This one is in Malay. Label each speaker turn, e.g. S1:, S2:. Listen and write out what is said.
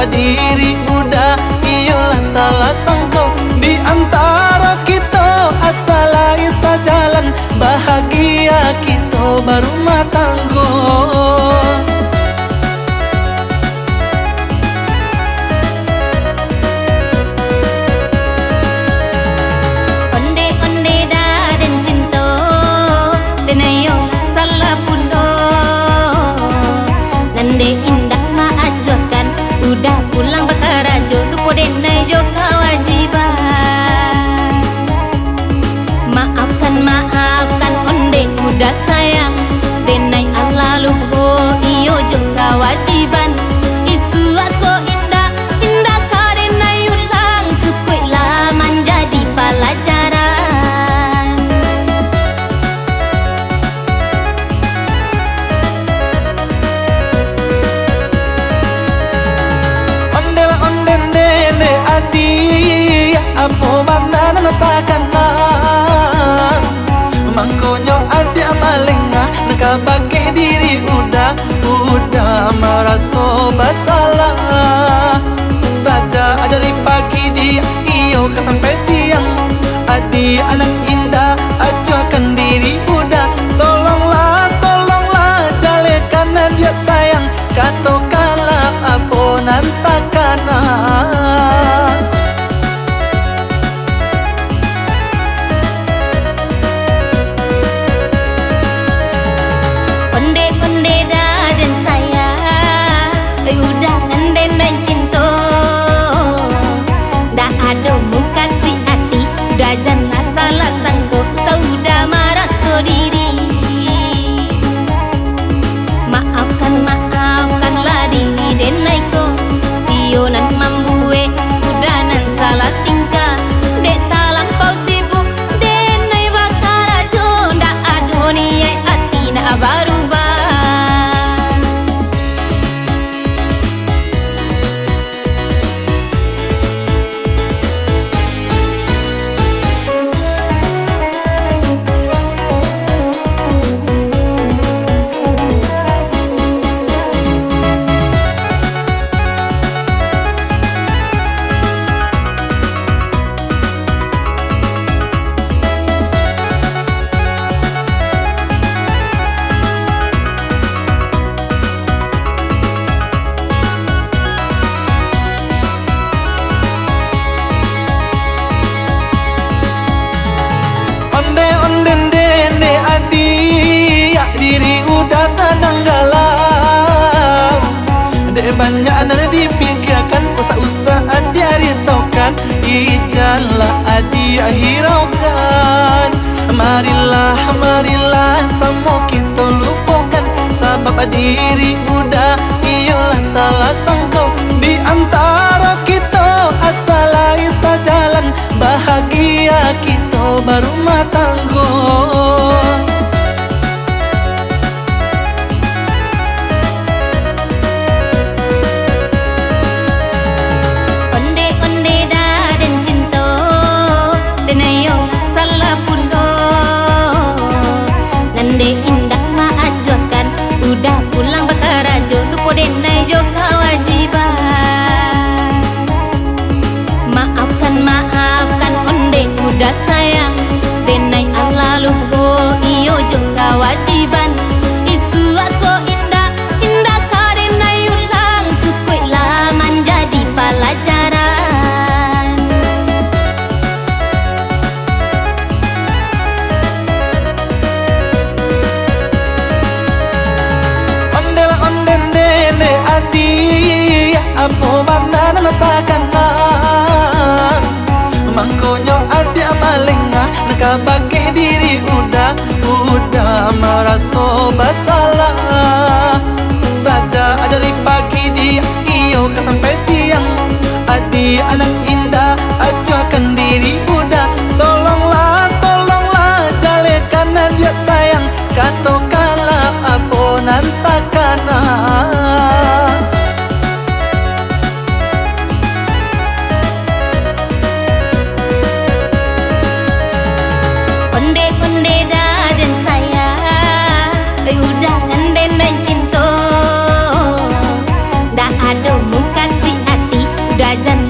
S1: berdiri udah iyalah salah sangka di antara kita asalai jalan bahagia kita barumah tanggo.
S2: Onde-onde dah dan cinta dan ayo salah pundo nande indah maajukan udah pulang bakar rajo lupa denai jo kewajiban. Maafkan onde udah sayang denai Allah lupa iyo jo kewajiban. Isu aku indah indah karenai ulang cukuplah menjadi pelajaran.
S1: Ondela ondende adi apa mana natakan mangkonyo adi amalengah neka bagi diri udah merasa bersalah saja dari pagi dia iyo ke sampai siang adi anak indah ajukan diri udah tolonglah jalekan dia sayang katakanlah apa nantakan.
S2: Onde-onde dah dan sayang udah nande dan cinta dah ada muka si hati udah janganlah salah sangka sudah merasa diri. Maafkanlah diri denai ko iyo nan mambue udah nan salah tingkah dek tak lampau sibuk denai bakar ajo ndak ada niat hati nak berubah.
S1: Onde-ondende adi diri udah sedang galau dek banyak nada dipikirkan usah-usah dia risaukan ijanlah adi hiraukan. Marilah semua kita lupakan sebab diri udah iyalah salah sangka di antara kita asalai jalan bahagia kita barumah tanggo.
S2: Onde-onde dah dan cinta dan ayo salah pundo nande indah maajukan udah pulang bakar rajo lupa denai jo kewajiban. Maafkan onde udah sayang denai Allah lupa iyo jo kewajiban. Isu aku indah karenai ulang cukuplah menjadi pelajaran.
S1: Ondela ondende adi apa mana natakan mangkonyo adi amalengah neka bagi diri udah merasa bersalah saja dari pagi dia iyo ke sampai siang adi anak indah ajukan diri udah tolonglah jalekan dia sayang katakanlah apa nantakan.
S2: udah jan